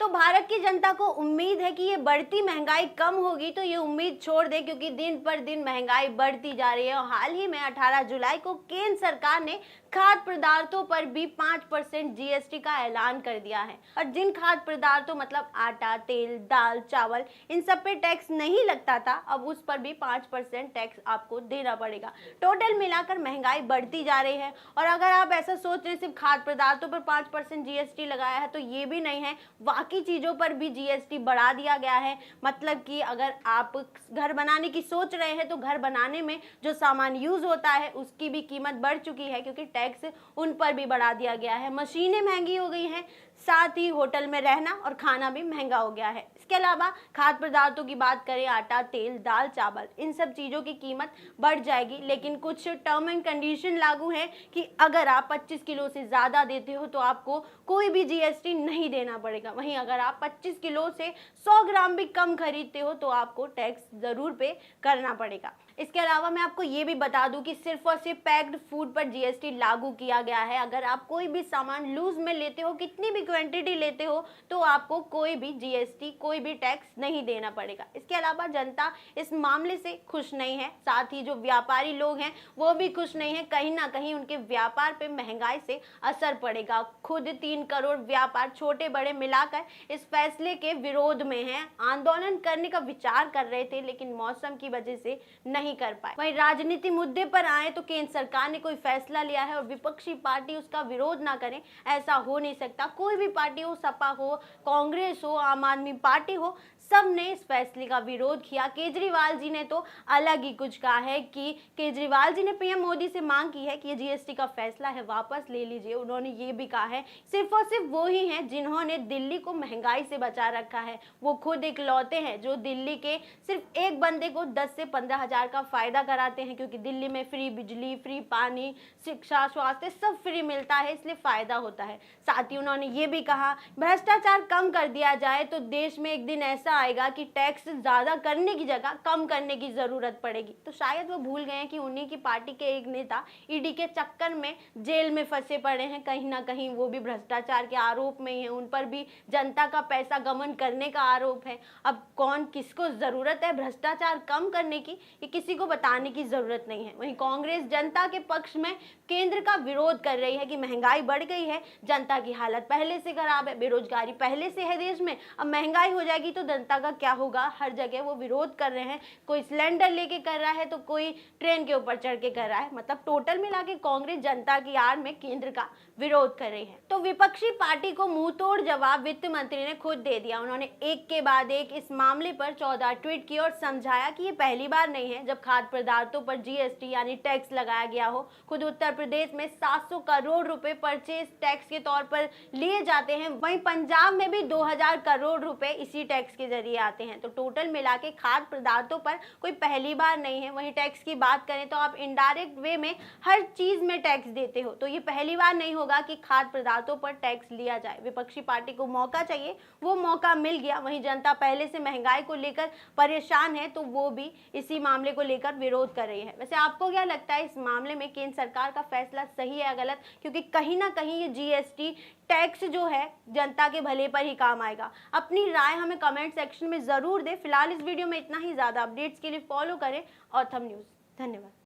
तो भारत की जनता को उम्मीद है कि ये बढ़ती महंगाई कम होगी, तो ये उम्मीद छोड़ दें क्योंकि दिन पर दिन महंगाई बढ़ती जा रही है। और हाल ही में 18 जुलाई को केंद्र सरकार ने खाद्य पदार्थों पर भी 5% जीएसटी का ऐलान कर दिया है। और जिन खाद्य पदार्थों मतलब आटा, तेल, दाल, चावल, इन सब पे टैक्स नहीं लगता था, अब उस पर भी 5% टैक्स आपको देना पड़ेगा। टोटल मिलाकर महंगाई बढ़ती जा रही है। और अगर आप ऐसा सोच रहे सिर्फ खाद्य पदार्थों पर 5% जीएसटी लगाया है, तो ये भी नहीं है, बाकी चीजों पर भी जीएसटी बढ़ा दिया गया है। मतलब कि अगर आप घर बनाने की सोच रहे हैं तो घर बनाने में जो सामान यूज होता है उसकी भी कीमत बढ़ चुकी है, क्योंकि टैक्स उन पर भी बढ़ा दिया गया है। मशीनें महंगी हो गई हैं, साथ ही होटल में रहना और खाना भी महंगा हो गया है। इसके अलावा खाद्य पदार्थों की बात करें, आटा, तेल, दाल, चावल, इन सब चीज़ों की कीमत बढ़ जाएगी। लेकिन कुछ टर्म एंड कंडीशन लागू है कि अगर आप 25 किलो से ज़्यादा देते हो तो आपको कोई भी जीएसटी नहीं देना पड़ेगा। वहीं अगर आप 25 किलो से 100 ग्राम भी कम खरीदते हो तो आपको टैक्स ज़रूर पे करना पड़ेगा। इसके अलावा मैं आपको ये भी बता दूं कि सिर्फ और सिर्फ पैक्ड फूड पर जीएसटी लागू किया गया है। अगर आप कोई भी सामान लूज में लेते हो, कितनी भी क्वांटिटी लेते हो, तो आपको कोई भी जीएसटी, कोई भी टैक्स नहीं देना पड़ेगा। इसके अलावा जनता इस मामले से खुश नहीं है, साथ ही जो व्यापारी लोग हैं वो भी खुश नहीं है। कहीं ना कहीं उनके व्यापार पे महंगाई से असर पड़ेगा। खुद 3 करोड़ व्यापार छोटे बड़े मिलाकर इस फैसले के विरोध में हैं, आंदोलन करने का विचार कर रहे थे, लेकिन मौसम की वजह से नहीं कर पाए। वहीं राजनीति मुद्दे पर आए तो केंद्र सरकार ने कोई फैसला लिया है और विपक्षी पार्टी उसका विरोध ना करें, ऐसा हो नहीं सकता। कोई भी पार्टी हो, सपा हो, कांग्रेस हो, आम आदमी पार्टी हो, सब ने इस फैसले का विरोध किया। केजरीवाल जी ने तो अलग ही कुछ कहा है कि केजरीवाल जी ने पीएम मोदी से मांग की है कि ये जीएसटी का फैसला है वापस ले लीजिए। उन्होंने ये भी कहा है सिर्फ और सिर्फ वो ही हैं जिन्होंने दिल्ली को महंगाई से बचा रखा है। वो खुद इकलौते हैं जो दिल्ली के सिर्फ एक बंदे को 10 से 15 हजार का फायदा कराते हैं, क्योंकि दिल्ली में फ्री बिजली, फ्री पानी, शिक्षा, स्वास्थ्य सब फ्री मिलता है, इसलिए फायदा होता है। साथ ही उन्होंने ये भी कहा भ्रष्टाचार कम कर दिया जाए तो देश में एक दिन ऐसा आएगा कि टैक्स ज्यादा करने की जगह कम करने की जरूरत पड़ेगी। तो शायद वो भूल गए हैं कि उन्हीं की पार्टी के एक नेता ईडी के चक्कर में जेल में फंसे पड़े हैं। कहीं ना कहीं वो भी भ्रष्टाचार के आरोप में ही है, उन पर भी जनता का पैसा गमन करने का आरोप है। अब कौन किसको जरूरत है भ्रष्टाचार कम करने की, ये किसी को बताने की जरूरत नहीं है। वहीं कांग्रेस जनता के पक्ष में केंद्र का विरोध कर रही है कि महंगाई बढ़ गई है, जनता की हालत पहले से खराब है, बेरोजगारी पहले से है देश में, अब महंगाई हो जाएगी तो जनता का क्या होगा। हर जगह वो विरोध कर रहे हैं, कोई सिलेंडर लेके कर रहा है तो कोई ट्रेन के ऊपर चढ़ के कर रहा है। मतलब टोटल मिला के कांग्रेस जनता की आड़ में केंद्र का विरोध कर रही है। तो विपक्षी पार्टी को मुंह तोड़ जवाब वित्त मंत्री ने खुद दे दिया। उन्होंने एक के बाद एक इस मामले पर 14 ट्वीट किए और समझाया कि ये पहली बार नहीं है जब खाद्य पदार्थों पर जीएसटी यानी टैक्स लगाया गया हो। खुद उत्तर प्रदेश में 700 करोड़ रुपए परचेज टैक्स के तौर पर लिए जाते हैं, वहीं पंजाब में भी 2000 करोड़ रुपए इसी टैक्स के जरिए आते हैं। तो टोटल मिला के खाद्य पदार्थों पर कोई पहली बार नहीं है। वहीं टैक्स की बात करें तो आप इनडायरेक्ट वे में हर चीज में टैक्स देते हो, तो ये पहली बार नहीं होगा कि खाद्य पदार्थों पर टैक्स लिया जाए। विपक्षी पार्टी को मौका चाहिए, वो मौका मिल गया। वहीं जनता पहले से महंगाई को लेकर परेशान है तो वो भी इसी मामले को लेकर विरोध कर रही है। वैसे आपको क्या लगता है इस मामले में केंद्र सरकार का फैसला सही है या गलत? क्योंकि कहीं ना कहीं ये जीएसटी टैक्स जो है जनता के भले पर ही काम आएगा। अपनी राय हमें कमेंट सेक्शन में जरूर दें। फिलहाल इस वीडियो में इतना ही। ज्यादा अपडेट्स के लिए फॉलो करें ऑथम न्यूज़। धन्यवाद।